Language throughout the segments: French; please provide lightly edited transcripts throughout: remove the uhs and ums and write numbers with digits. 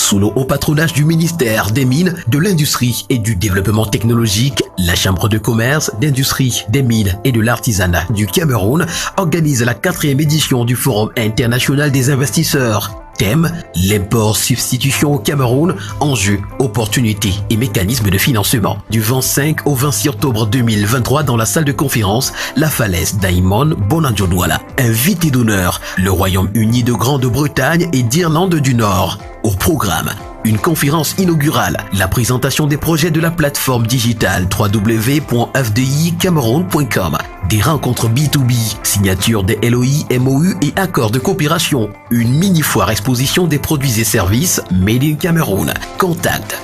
Sous le haut patronage du ministère des Mines, de l'Industrie et du Développement technologique, la Chambre de commerce, d'industrie, des mines et de l'artisanat du Cameroun organise la 4e édition du Forum international des investisseurs. Thème, l'import-substitution au Cameroun, enjeux, opportunités et mécanismes de financement. Du 25 au 26 octobre 2023 dans la salle de conférence, la Falaise Daimon Bonanjo-Douala. Invité d'honneur, le Royaume-Uni de Grande-Bretagne et d'Irlande du Nord. Au programme, une conférence inaugurale, la présentation des projets de la plateforme digitale www.fdicameroun.com, des rencontres B2B, signature des LOI, MOU et accords de coopération, une mini-foire exposition des produits et services Made in Cameroun. Contact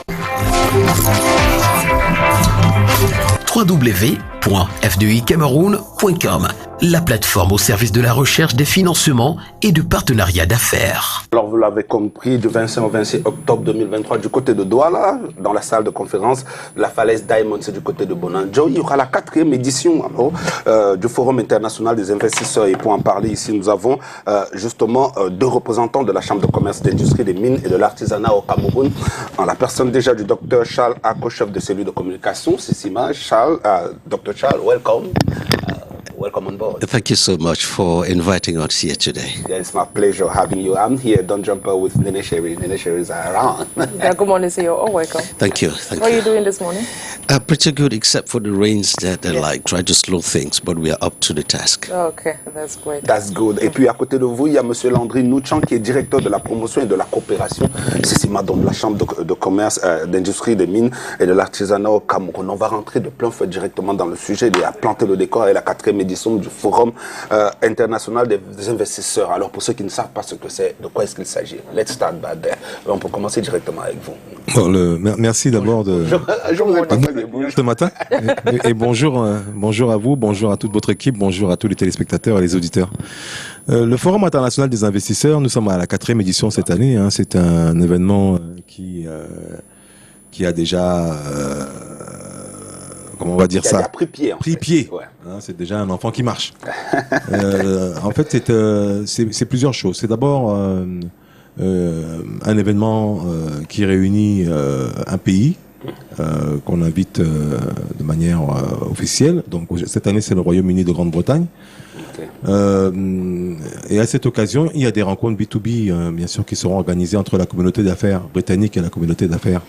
www.fdicameroun.com, la plateforme au service de la recherche des financements et de partenariats d'affaires. Alors vous l'avez compris, du 25 au 26 octobre 2023 du côté de Douala, dans la salle de conférence de la Falaise Diamond, c'est du côté de Bonanjo. Il y aura la 4e édition du Forum international des investisseurs. Et pour en parler ici, nous avons justement 2 représentants de la Chambre de commerce, d'industrie, des mines et de l'artisanat au Cameroun, en la personne déjà du Dr Charles Ako, chef de cellule de communication, CICIMA. Charles, Dr Charles, welcome. Welcome on board. Thank you so much for inviting us here today. Yeah, it's my pleasure having you. I'm here, Don Jumper, with Nene Sherry. Nene Sherry is around. Yeah, good morning, CEO. Oh, welcome. Thank you. What are you doing this morning? Pretty good, except for the rains that like try to slow things, but we are up to the task. Okay, that's great. That's good. Et puis à côté de vous, il y a Monsieur Landry Nouchan, qui est directeur de la promotion et de la coopération. C'est Madame de la Chambre de commerce, d'industrie, des mines et de l'artisanat au Cameroun. On va rentrer de plein feu directement dans le sujet. Il a planté le décor et la 4e édition du Forum international des investisseurs. Alors pour ceux qui ne savent pas ce que c'est, de quoi est-ce qu'il s'agit? Let's start by there. On peut commencer directement avec vous. Bon, merci d'abord de ce matin et bonjour à vous, bonjour à toute votre équipe, bonjour à tous les téléspectateurs et les auditeurs. Le Forum international des investisseurs, nous sommes à la 4e édition cette année. C'est un événement qui a déjà comment on va dire ça, pris pied. Ouais. C'est déjà un enfant qui marche. En fait, c'est plusieurs choses. C'est d'abord un événement qui réunit un pays qu'on invite de manière officielle. Donc cette année, c'est le Royaume-Uni de Grande-Bretagne. Okay. Et à cette occasion, il y a des rencontres B2B, bien sûr, qui seront organisées entre la communauté d'affaires britannique et la communauté d'affaires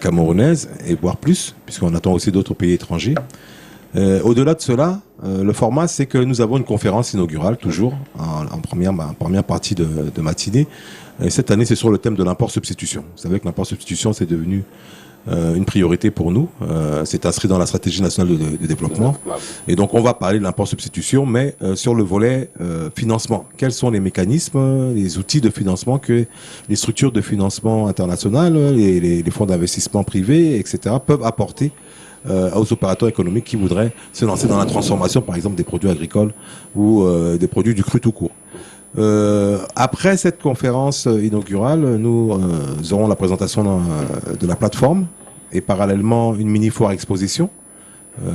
camerounaise, et voire plus, puisqu'on attend aussi d'autres pays étrangers. Au-delà de cela, le format, c'est que nous avons une conférence inaugurale, toujours, en première partie de matinée. Et cette année, c'est sur le thème de l'import-substitution. Vous savez que l'import-substitution, c'est devenu une priorité pour nous. C'est inscrit dans la stratégie nationale de développement. Et donc, on va parler de l'import-substitution, mais sur le volet financement. Quels sont les mécanismes, les outils de financement que les structures de financement internationales, les fonds d'investissement privés, etc., peuvent apporter aux opérateurs économiques qui voudraient se lancer dans la transformation, par exemple, des produits agricoles ou des produits du cru tout court. Après cette conférence inaugurale, nous aurons la présentation de la plateforme et parallèlement une mini-foire exposition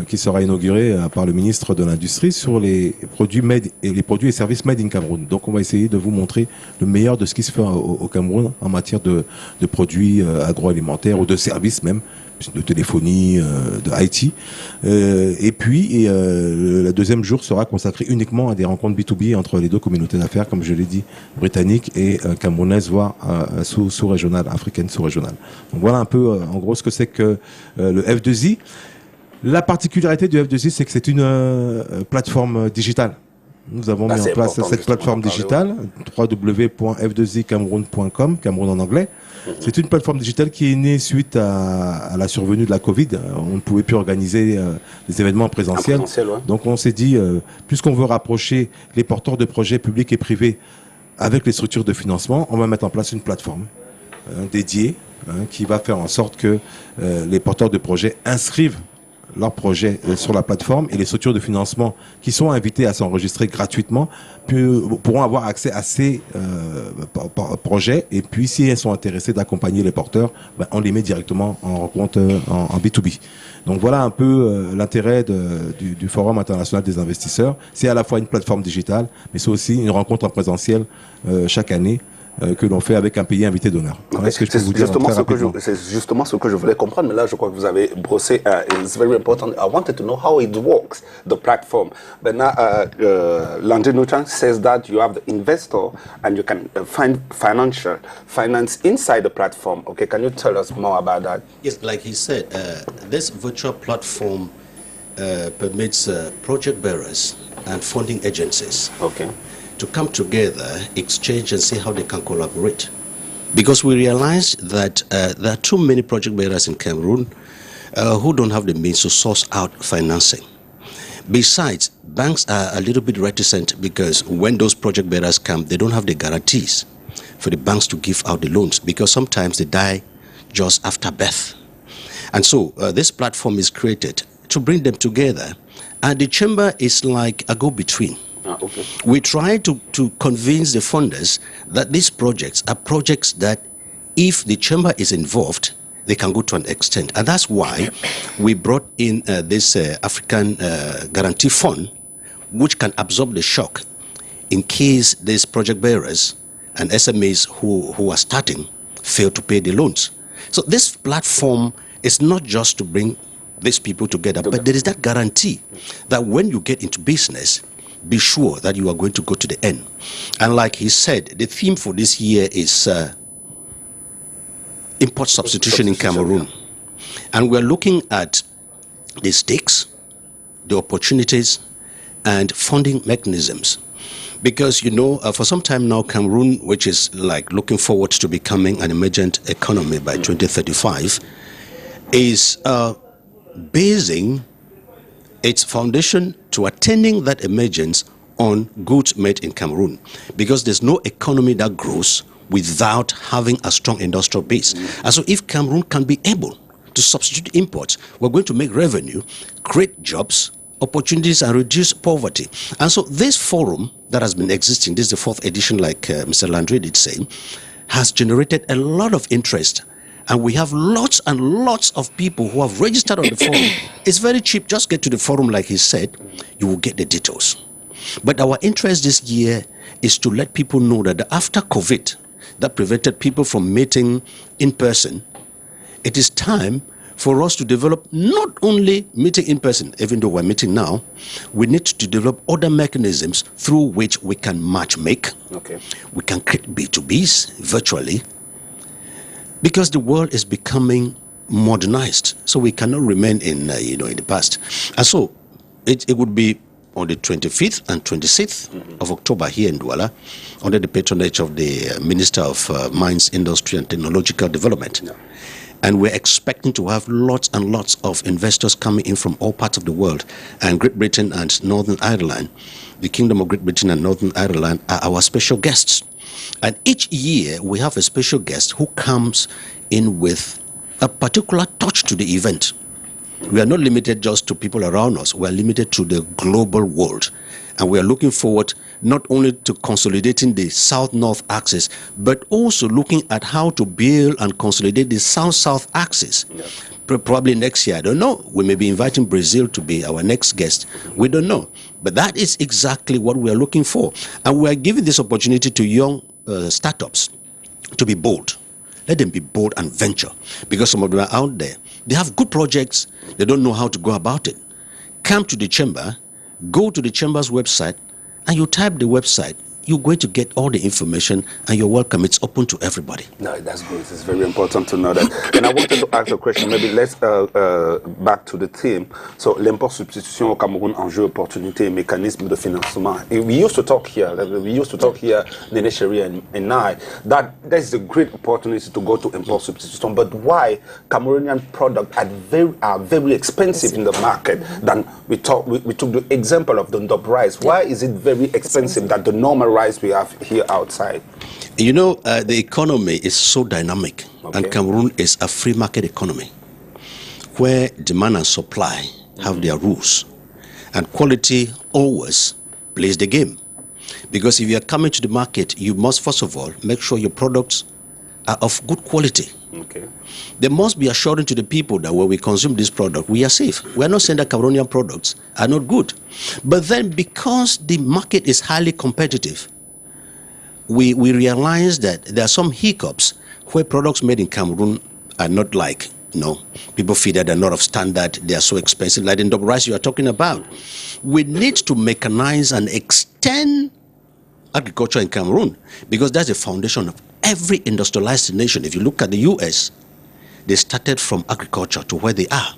qui sera inaugurée par le ministre de l'Industrie sur les produits et services made in Cameroun. Donc on va essayer de vous montrer le meilleur de ce qui se fait au Cameroun en matière de produits agroalimentaires ou de services même, de téléphonie, de IT. Et puis, le deuxième jour sera consacré uniquement à des rencontres B2B entre les deux communautés d'affaires, comme je l'ai dit, britanniques et camerounaises, voire sous-régionales, africaines sous-régionales. Donc voilà un peu, en gros, ce que c'est que le F2I. La particularité du F2I, c'est que c'est une plateforme digitale. Nous avons mis en place cette plateforme digitale, www.f2icameroun.com, Cameroun en anglais. C'est une plateforme digitale qui est née suite à la survenue de la Covid. On ne pouvait plus organiser des événements présentiels. Donc on s'est dit, puisqu'on veut rapprocher les porteurs de projets publics et privés avec les structures de financement, on va mettre en place une plateforme dédiée qui va faire en sorte que les porteurs de projets inscrivent leurs projets sur la plateforme et les structures de financement qui sont invitées à s'enregistrer gratuitement pourront avoir accès à ces projets, et puis si elles sont intéressées d'accompagner les porteurs, on les met directement en rencontre en B2B. Donc voilà un peu l'intérêt du Forum international des investisseurs. C'est à la fois une plateforme digitale, mais c'est aussi une rencontre en présentiel chaque année que l'on fait avec un pays invité d'honneur. Voilà ce que je peux vous dire très rapidement. C'est justement ce que je voulais comprendre, mais là je crois que vous avez brossé. It's very important. I wanted to know how it works, the platform. But now Landry Nuchan says that you have the investor and you can find finance inside the platform. Okay, can you tell us more about that? Yes, like he said, this virtual platform permits project bearers and funding agencies to come together, exchange, and see how they can collaborate. Because we realize that there are too many project bearers in Cameroon who don't have the means to source out financing. Besides, banks are a little bit reticent because when those project bearers come, they don't have the guarantees for the banks to give out the loans because sometimes they die just after birth. And so this platform is created to bring them together, and the chamber is like a go-between. We try to convince the funders that these projects are projects that if the chamber is involved, they can go to an extent. And that's why we brought in this African Guarantee Fund, which can absorb the shock in case these project bearers and SMEs who are starting fail to pay the loans. So this platform is not just to bring these people together, but there is that guarantee that when you get into business, be sure that you are going to go to the end. And like he said, the theme for this year is import substitution in Cameroon. And we're looking at the stakes, the opportunities, and funding mechanisms. Because, you know, for some time now, Cameroon, which is like looking forward to becoming an emergent economy by 2035, is basing its foundation to attaining that emergence on goods made in Cameroon, because there's no economy that grows without having a strong industrial base. And so if Cameroon can be able to substitute imports, we're going to make revenue, create jobs, opportunities, and reduce poverty. And so this forum that has been existing, this is the fourth edition, like Mr. Landry did say, has generated a lot of interest. And we have lots and lots of people who have registered on the forum. It's very cheap. Just get to the forum, like he said. You will get the details. But our interest this year is to let people know that after COVID, that prevented people from meeting in person, it is time for us to develop not only meeting in person, even though we're meeting now, we need to develop other mechanisms through which we can match make. We can create B2Bs virtually, because the world is becoming modernized, so we cannot remain in in the past. And so it would be on the 25th and 26th of October here in Douala, under the patronage of the Minister of Mines, Industry and Technological Development. And we're expecting to have lots and lots of investors coming in from all parts of the world. And Great Britain and Northern Ireland, the Kingdom of Great Britain and Northern Ireland, are our special guests. And each year we have a special guest who comes in with a particular touch to the event. We are not limited just to people around us. We are limited to the global world. And we are looking forward not only to consolidating the South-North axis, but also looking at how to build and consolidate the South-South axis. Probably next year, I don't know. We may be inviting Brazil to be our next guest. We don't know. But that is exactly what we are looking for. And we are giving this opportunity to young startups to be bold. Let them be bold and venture, because some of them are out there. They have good projects. They don't know how to go about it. Come to the chamber, go to the chamber's website, and you type the website. You're going to get all the information, and you're welcome. It's open to everybody. No, that's good. It's very important to know that. And I wanted to ask a question. Maybe let's back to the theme. So, l'import substitution au Cameroun, enjeux, opportunités, et mécanismes de financement. We used to talk here, Nene Sherry and I, that there's a great opportunity to go to import substitution. But why Cameroonian products are very expensive in the market? Than we took the example of the Ndop rice. Why is it very expensive than the normal rice we have here outside? You know, the economy is so dynamic, and Cameroon is a free market economy where demand and supply have their rules, and quality always plays the game. Because if you are coming to the market, you must first of all make sure your products are of good quality. There must be assurance to the people that when we consume this product, we are safe. We are not saying that Cameroonian products are not good. But then because the market is highly competitive, we realize that there are some hiccups where products made in Cameroon are not like, people feel that they're not of standard, they are so expensive, like the double rice you are talking about. We need to mechanize and extend agriculture in Cameroon, because that's the foundation of every industrialized nation. If you look at the US, they started from agriculture to where they are.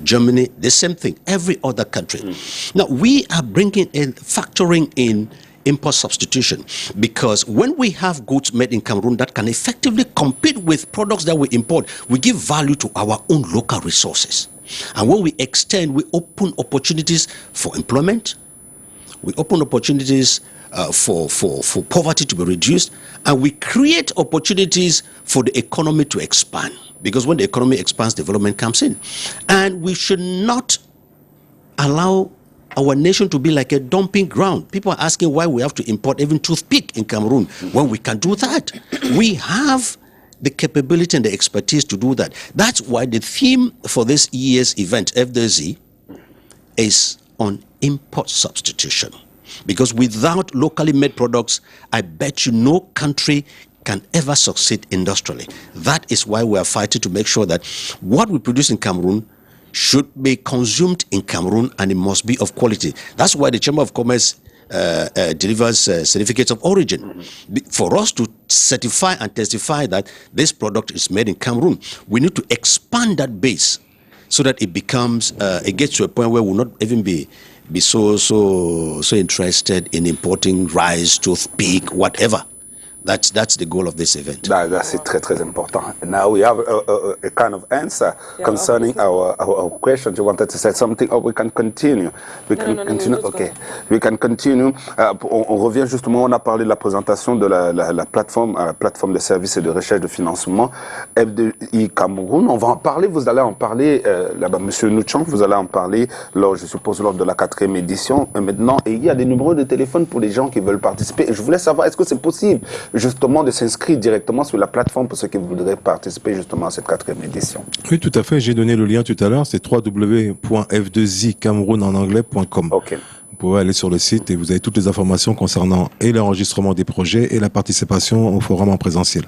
Germany, the same thing, every other country. Now, we are factoring in import substitution, because when we have goods made in Cameroon that can effectively compete with products that we import, we give value to our own local resources. And when we extend, we open opportunities for employment, we open opportunities for poverty to be reduced, and we create opportunities for the economy to expand. Because when the economy expands, development comes in. And we should not allow our nation to be like a dumping ground. People are asking why we have to import even toothpick in Cameroon when we can do that. We have the capability and the expertise to do that. That's why the theme for this year's event, FDZ, is on import substitution. Because without locally made products, I bet you no country can ever succeed industrially. That is why we are fighting to make sure that what we produce in Cameroon should be consumed in Cameroon, and it must be of quality. That's why the Chamber of Commerce delivers certificates of origin. For us to certify and testify that this product is made in Cameroon, we need to expand that base so that it becomes, it gets to a point where we'll not even be so interested in importing rice, toothpick, whatever. That's the goal of this event. That's très, très important. Now we have a kind of answer concerning our questions. You wanted to say something, or we can continue? We can continue. Okay. We can continue. On revient justement, on a parlé de la présentation de la plateforme de services et de recherche de financement FDI Cameroun. On va en parler, vous allez en parler là-bas, Monsieur Nouchang, vous allez en parler, je suppose, lors de la 4e édition. Maintenant, et il y a des numéros de téléphone pour les gens qui veulent participer. Et je voulais savoir, est-ce que c'est possible justement de s'inscrire directement sur la plateforme pour ceux qui voudraient participer justement à cette 4e édition? Oui, tout à fait. J'ai donné le lien tout à l'heure. C'est www.f2icamerounenanglais.com. Ok. Vous pouvez aller sur le site et vous avez toutes les informations concernant et l'enregistrement des projets et la participation au forum en présentiel.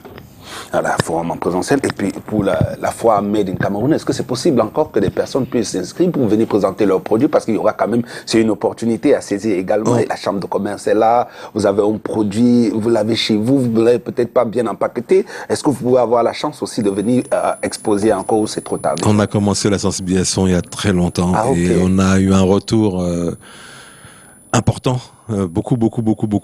À la forum en présentiel. Et puis pour la foire Made in Cameroun, est-ce que c'est possible encore que des personnes puissent s'inscrire pour venir présenter leurs produits? Parce qu'il y aura quand même, c'est une opportunité à saisir également. Et la chambre de commerce est là, vous avez un produit, vous l'avez chez vous, vous ne l'avez peut-être pas bien empaqueté. Est-ce que vous pouvez avoir la chance aussi de venir exposer encore, ou c'est trop tard? On a commencé la sensibilisation il y a très longtemps okay. Et on a eu un retour important. Beaucoup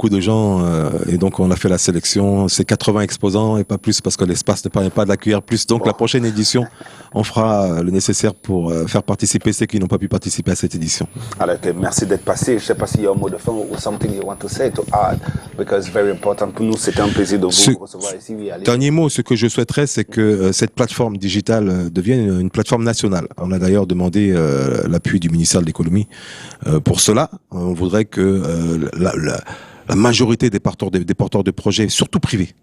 de gens et donc on a fait la sélection. C'est 80 exposants et pas plus parce que l'espace ne permet pas d'accueillir plus. Donc la prochaine édition, on fera le nécessaire pour faire participer ceux qui n'ont pas pu participer à cette édition. Alors, merci d'être passé. Je ne sais pas s'il y a un mot de fin ou something you want to say to add, because it's very important pour nous. C'était un plaisir de vous recevoir ici. Dernier mot, ce que je souhaiterais, c'est que cette plateforme digitale devienne une plateforme nationale. On a d'ailleurs demandé l'appui du ministère de l'économie pour cela. On voudrait que la majorité des porteurs de projets, surtout privés,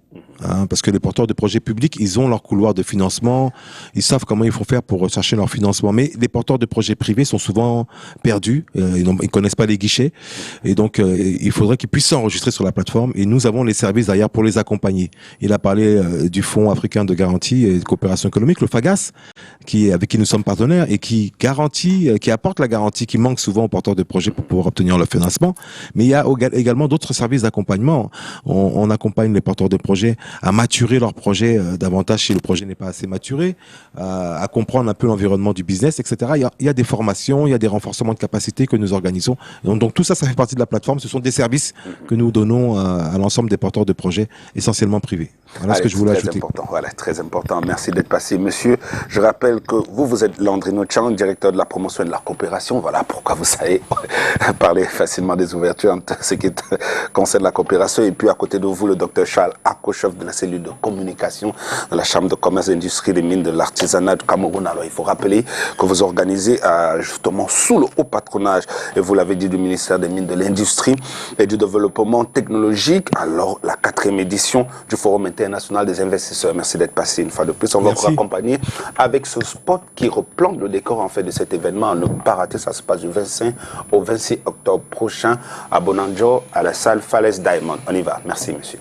parce que les porteurs de projets publics, ils ont leur couloir de financement, ils savent comment il faut faire pour rechercher leur financement, mais les porteurs de projets privés sont souvent perdus, ils connaissent pas les guichets, et donc il faudrait qu'ils puissent s'enregistrer sur la plateforme, et nous avons les services derrière pour les accompagner. Il a parlé du Fonds africain de garantie et de coopération économique, le FAGAS, avec qui nous sommes partenaires, et qui apporte la garantie qui manque souvent aux porteurs de projets pour pouvoir obtenir le financement. Mais il y a également d'autres services d'accompagnement. On accompagne les porteurs de projets à maturer leur projet davantage si le projet n'est pas assez maturé, à comprendre un peu l'environnement du business, etc. Il y a des formations, il y a des renforcements de capacités que nous organisons. Donc tout ça, ça fait partie de la plateforme. Ce sont des services que nous donnons à l'ensemble des porteurs de projets, essentiellement privés. Voilà ce que je voulais ajouter. Voilà, très important. Merci d'être passé, monsieur. Je rappelle que vous êtes Landry Nouchang, directeur de la promotion et de la coopération. Voilà pourquoi vous savez parler facilement des ouvertures en ce qui concerne la coopération. Et puis à côté de vous, le docteur Charles Ako, chef de la cellule de communication de la Chambre de commerce, d'industrie, des mines, de l'artisanat du Cameroun. Alors il faut rappeler que vous organisez justement sous le haut patronage, et vous l'avez dit, du ministère des Mines, de l'Industrie et du Développement technologique, alors la 4e édition du Forum international des investisseurs. Merci d'être passé une fois de plus. On va vous accompagner avec ce spot qui replante le décor en fait de cet événement. Ne pas rater, ça se passe du 25 au 26 octobre prochain à Bonanjo, à la salle Falaise Diamond. On y va. Merci, monsieur.